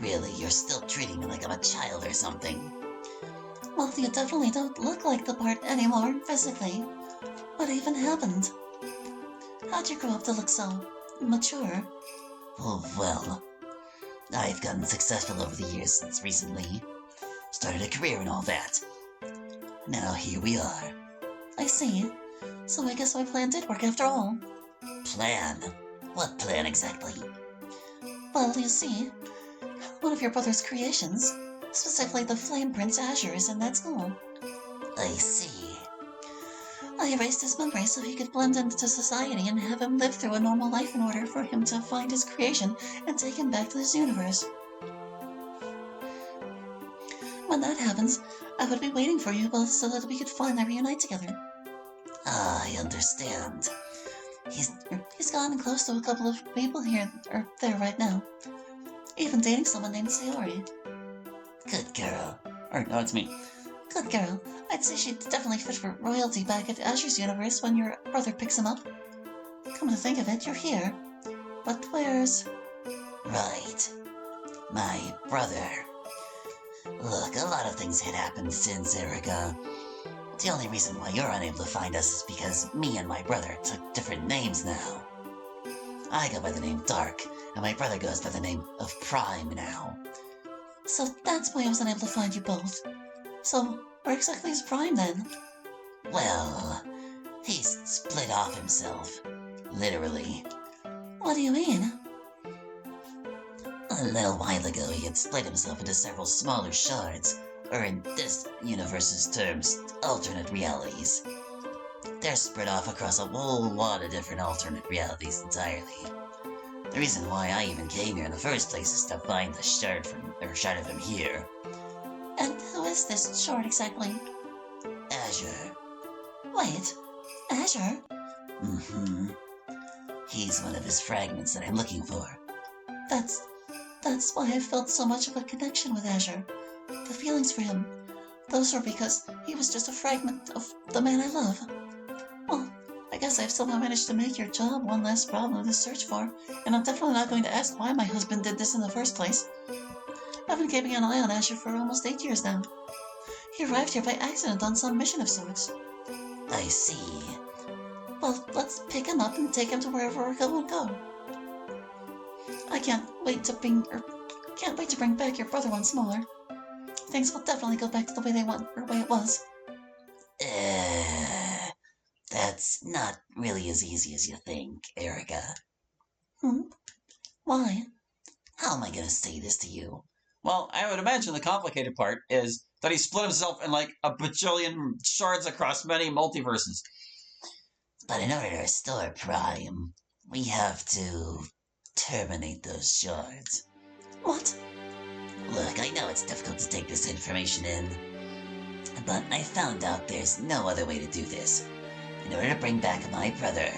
Really, you're still treating me like I'm a child or something. Well, you definitely don't look like the part anymore, physically. What even happened? How'd you grow up to look so mature? Oh, well, I've gotten successful over the years since recently. Started a career and all that. Now here we are. I see. So I guess my plan did work after all. Plan? What plan exactly? Well, you see, one of your brother's creations, specifically the Flame Prince Azure, is in that school. I see. I erased his memory so he could blend into society and have him live through a normal life in order for him to find his creation and take him back to this universe. When that happens, I would be waiting for you both so that we could finally reunite together. Ah, I understand. He's gotten close to a couple of people here or there right now. Even dating someone named Sayori. Good girl. Or no, it's me. Good girl. I'd say she'd definitely fit for royalty back at Azure's universe when your brother picks him up. Come to think of it, you're here. But where's... Right. My brother. Look, a lot of things had happened since Erica. The only reason why you're unable to find us is because me and my brother took different names now. I go by the name Dark, and my brother goes by the name of Prime now. So that's why I was unable to find you both. So, where exactly is Prime then? Well, he's split off himself. Literally. What do you mean? A little while ago, he had split himself into several smaller shards, or in this universe's terms, alternate realities. They're spread off across a whole lot of different alternate realities entirely. The reason why I even came here in the first place is to find the shard of him here. And who is this shard exactly? Azure. Wait, Azure? Mm-hmm. He's one of his fragments that I'm looking for. That's why I felt so much of a connection with Azure. The feelings for him, those were because he was just a fragment of the man I love. Well, I guess I've somehow managed to make your job one less problem to search for, and I'm definitely not going to ask why my husband did this in the first place. I've been keeping an eye on Azure for almost 8 years now. He arrived here by accident on some mission of sorts. I see. Well, let's pick him up and take him to wherever we're going to go. I can't wait to bring back your brother once more. Things will definitely go back to the way it was. That's not really as easy as you think, Erica. Why? How am I gonna say this to you? Well, I would imagine the complicated part is that he split himself in like a bajillion shards across many multiverses. But in order to restore Prime, we have to terminate those shards. What? Look, I know it's difficult to take this information in, but I found out there's no other way to do this. In order to bring back my brother,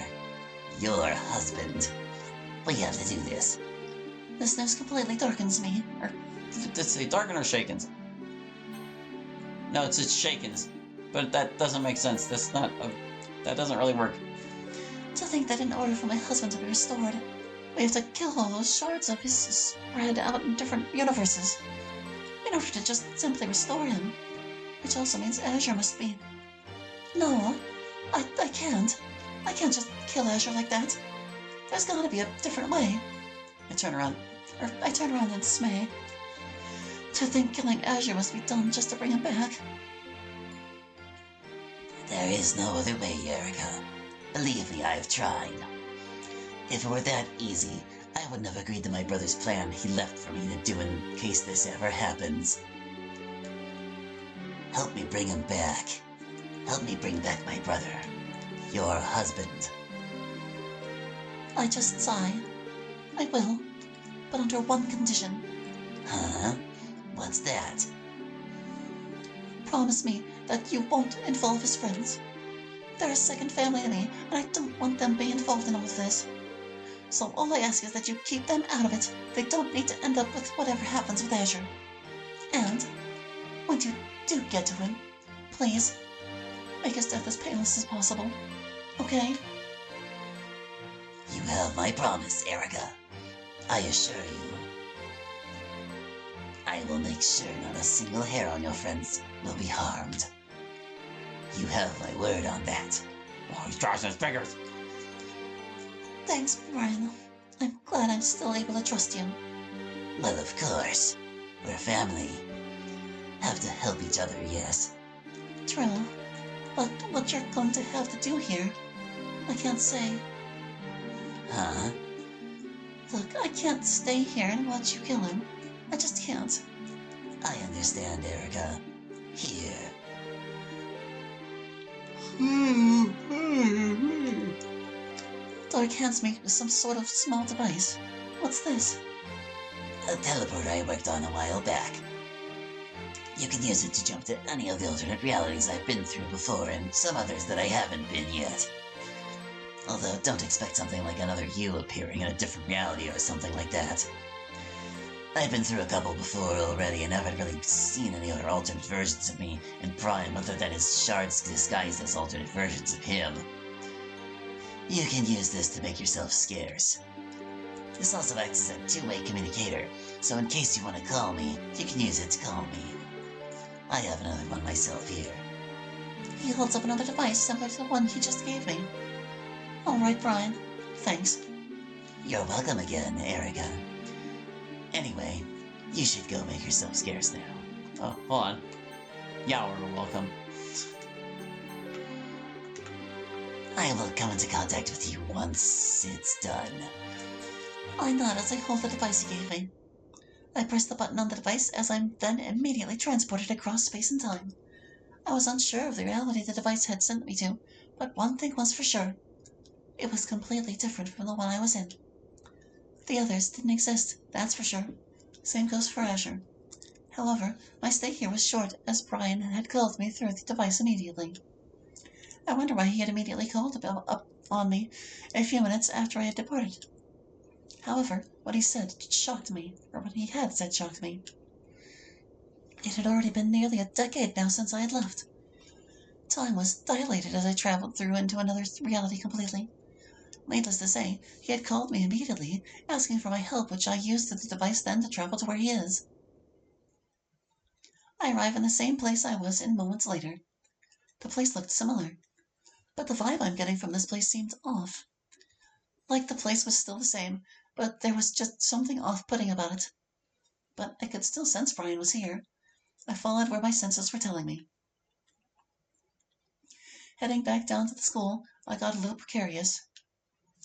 your husband, we have to do this. This news completely darkens me. It's a darken or shakens? No, it's shakens. But that doesn't make sense. That doesn't really work. To think that in order for my husband to be restored, we have to kill all those shards of his spread out in different universes. In order to just simply restore him. Which also means Azure must be... No, I can't. I can't just kill Azure like that. There's gotta be a different way. I turn around in dismay. To think killing Azure must be done just to bring him back. There is no other way, Erica. Believe me, I've tried. If it were that easy, I wouldn't have agreed to my brother's plan he left for me to do in case this ever happens. Help me bring him back. Help me bring back my brother. Your husband. I just sigh. I will, but under one condition. Huh? What's that? Promise me that you won't involve his friends. They're a second family to me, and I don't want them being involved in all of this. So all I ask is that you keep them out of it. They don't need to end up with whatever happens with Azure. And, when you do get to him, please, make his death as painless as possible. Okay? You have my promise, Erica. I assure you. I will make sure not a single hair on your friends will be harmed. You have my word on that. Oh, he's crossing his fingers. Thanks, Brian. I'm glad I'm still able to trust you. Well, of course. We're family. Have to help each other, yes. True. But what you're going to have to do here, I can't say. Huh? Look, I can't stay here and watch you kill him. I just can't. I understand, Erica. Here. Dark hands me with some sort of small device. What's this? A teleporter I worked on a while back. You can use it to jump to any of the alternate realities I've been through before and some others that I haven't been yet. Although, don't expect something like another you appearing in a different reality or something like that. I've been through a couple before already and haven't really seen any other alternate versions of me in Prime other than his shards disguised as alternate versions of him. You can use this to make yourself scarce. This also acts as a two-way communicator, so in case you want to call me, you can use it to call me. I have another one myself here. He holds up another device similar to the one he just gave me. All right, Brian. Thanks. You're welcome again, Erica. Anyway, you should go make yourself scarce now. Oh, hold on. Yeah, we're welcome. I will come into contact with you once it's done. I nod as I hold the device he gave me. I press the button on the device as I'm then immediately transported across space and time. I was unsure of the reality the device had sent me to, but one thing was for sure. It was completely different from the one I was in. The others didn't exist, that's for sure. Same goes for Azure. However, my stay here was short, as Brian had called me through the device immediately. I wonder why he had immediately called up on me a few minutes after I had departed. However, what he said shocked me, or what he had said shocked me. It had already been nearly a decade now since I had left. Time was dilated as I traveled through into another reality completely. Needless to say, he had called me immediately, asking for my help, which I used the device then to travel to where he is. I arrive in the same place I was in moments later. The place looked similar, but the vibe I'm getting from this place seemed off. Like the place was still the same, but there was just something off-putting about it. But I could still sense Brian was here. I followed where my senses were telling me. Heading back down to the school, I got a little precarious.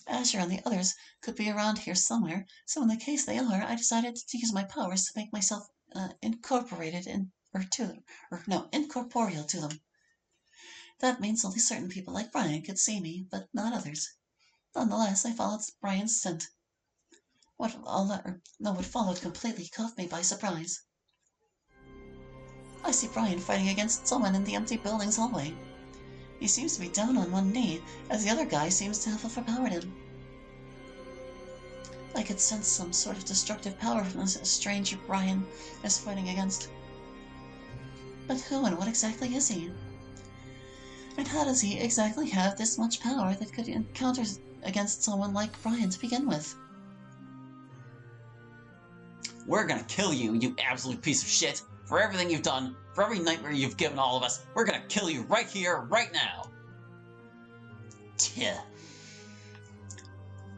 Azure and the others could be around here somewhere, so in the case they are, I decided to use my powers to make myself incorporated incorporeal to them. That means only certain people like Brian could see me, but not others. Nonetheless, I followed Brian's scent. What followed completely caught me by surprise. I see Brian fighting against someone in the empty building's hallway. He seems to be down on one knee, as the other guy seems to have overpowered him. I could sense some sort of destructive power from this stranger Brian is fighting against. But who and what exactly is he? And how does he exactly have this much power that could encounter against someone like Brian to begin with? We're gonna kill you, you absolute piece of shit! For everything you've done, for every nightmare you've given all of us, we're gonna kill you right here, right now! Yeah.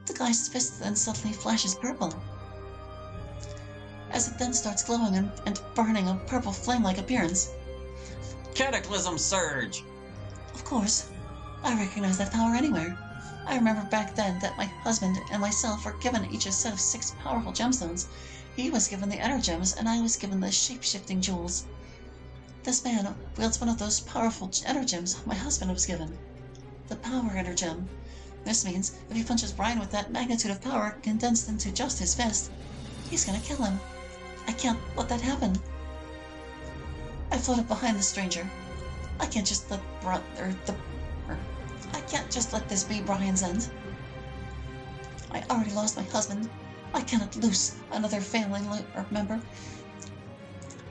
The guy's fist then suddenly flashes purple, as it then starts glowing and burning a purple flame-like appearance. Cataclysm Surge! Of course, I recognize that power anywhere. I remember back then that my husband and myself were given each a set of 6 powerful gemstones. He was given the energems, and I was given the shape-shifting jewels. This man wields one of those powerful energems my husband was given. The power energem. This means if he punches Brian with that magnitude of power condensed into just his fist, he's gonna kill him. I can't let that happen. I floated behind the stranger. I can't just let I can't just let this be Brian's end. I already lost my husband. I cannot lose another family member.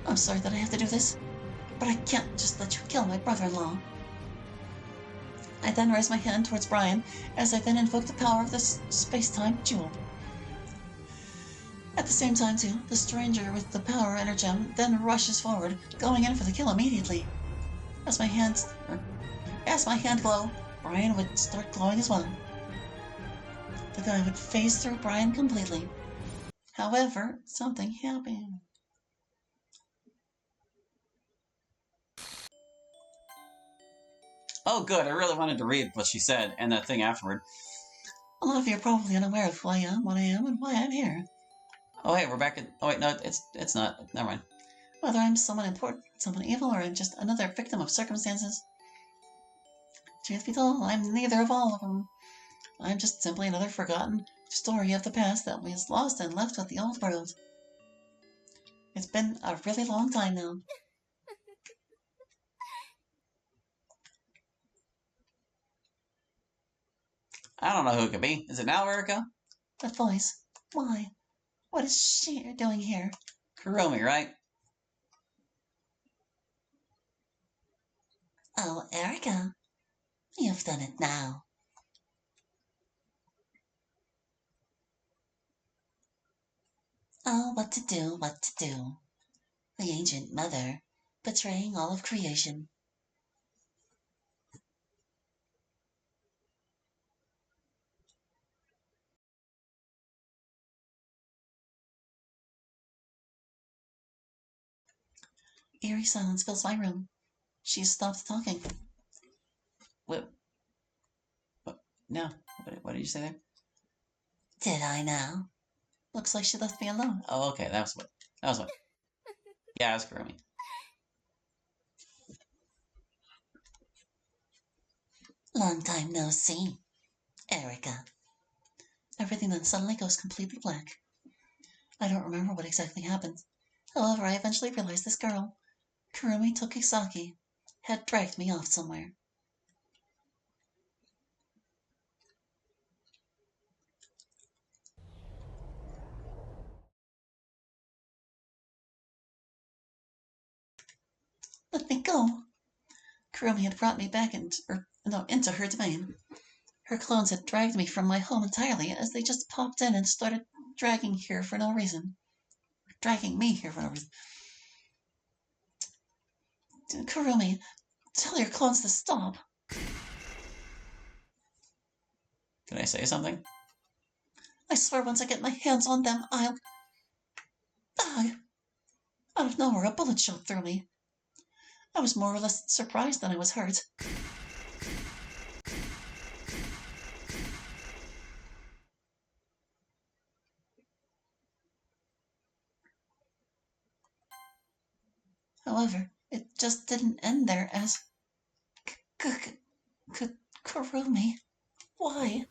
I'm sorry that I have to do this, but I can't just let you kill my brother-in-law. I then raise my hand towards Brian, as I then invoke the power of this space-time jewel. At the same time, too, the stranger with the power energem then rushes forward, going in for the kill immediately. As my hand glow, Brian would start glowing as well. The guy would phase through Brian completely. However, something happened. Oh, good. I really wanted to read what she said and that thing afterward. A lot of you are probably unaware of who I am, what I am, and why I'm here. Oh, hey, we're back at... Oh, wait, no, it's not. Never mind. Whether I'm someone important, someone evil, or I'm just another victim of circumstances. Truth be told, I'm neither of all of them. I'm just simply another forgotten story of the past that was lost and left with the old world. It's been a really long time now. I don't know who it could be. Is it now, Erica? That voice. Why? What is she doing here? Kurumi, right? Oh, Erica, you've done it now. Oh, what to do, what to do. The ancient mother, betraying all of creation. Eerie silence fills my room. She stopped talking. What? No. What did you say there? Did I now? Looks like she left me alone. Oh, okay. That was what. Yeah, it was Kurumi. Long time no see, Erica. Everything then suddenly goes completely black. I don't remember what exactly happened. However, I eventually realized this girl, Kurumi Tokisaki, had dragged me off somewhere. Let me go. Kurumi had brought me back into her domain. Her clones had dragged me from my home entirely, as they just popped in and started dragging me here for no reason. Kurumi, tell your clones to stop. Can I say something? I swear once I get my hands on them, I'll... Ugh. Out of nowhere, a bullet shot through me. I was more or less surprised than I was hurt. However, it just didn't end there as... Kurumi, why?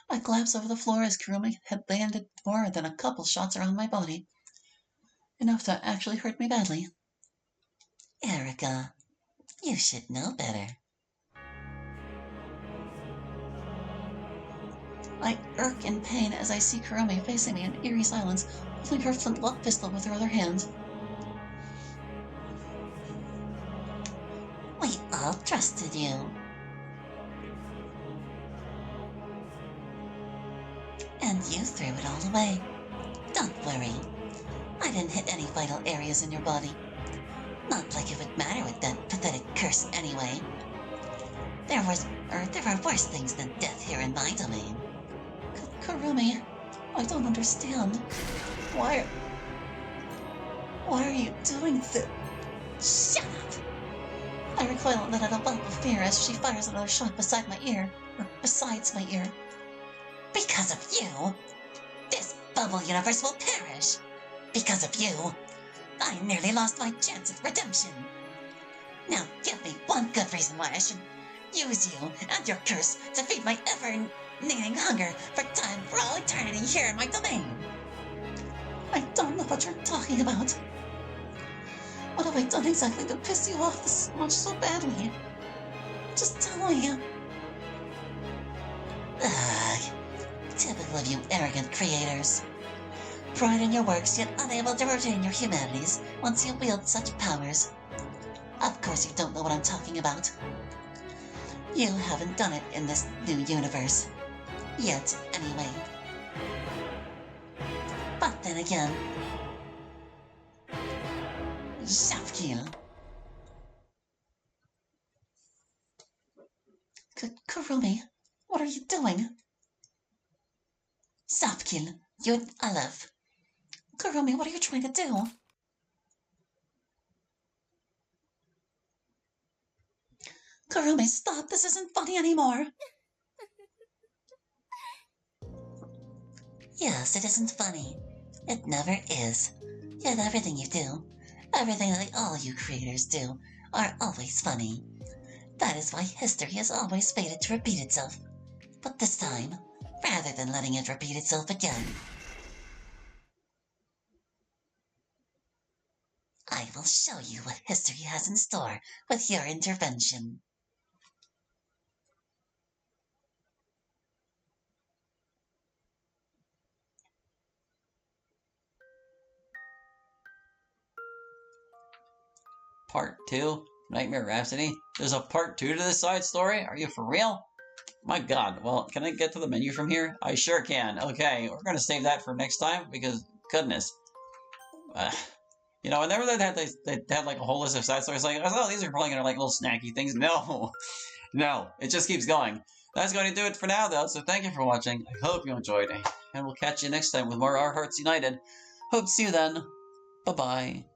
I collapsed over the floor as Kurumi had landed more than a couple shots around my body. Enough to actually hurt me badly. Erica, you should know better. I irk in pain as I see Kurumi facing me in eerie silence, holding her flintlock pistol with her other hand. We all trusted you. And you threw it all away. Don't worry. I didn't hit any vital areas in your body. Not like it would matter with that pathetic curse anyway. There are worse things than death here in my domain. Kurumi, I don't understand. Why are you doing this? Shut up! I recoil and let out a whelp of fear as she fires another shot besides my ear. Because of you, this bubble universe will perish. Because of you, I nearly lost my chance at redemption. Now give me one good reason why I should use you and your curse to feed my ever-needing hunger for time for all eternity here in my domain. I don't know what you're talking about. What have I done exactly to piss you off this much so badly? Just tell me. Ugh, typical of you arrogant creators. Pride in your works, yet unable to retain your humanities once you wield such powers. Of course you don't know what I'm talking about. You haven't done it in this new universe. Yet, anyway. But then again... Shafkil. Kurumi, what are you doing? Shafkil, you Aleph. Kurumi, what are you trying to do? Kurumi, stop! This isn't funny anymore! Yes, it isn't funny. It never is. Yet everything you do, everything that all you creators do, are always funny. That is why history has always fated to repeat itself. But this time, rather than letting it repeat itself again, I will show you what history has in store with your intervention. Part 2? Nightmare Rhapsody? There's a part 2 to this side story? Are you for real? My god, well, can I get to the menu from here? I sure can. Okay, we're gonna save that for next time, because, goodness. You know, whenever they had like a whole list of side stories, like, oh, these are probably gonna like little snacky things. No, no, it just keeps going. That's going to do it for now, though, so thank you for watching. I hope you enjoyed, and we'll catch you next time with more Our Hearts United. Hope to see you then. Bye-bye.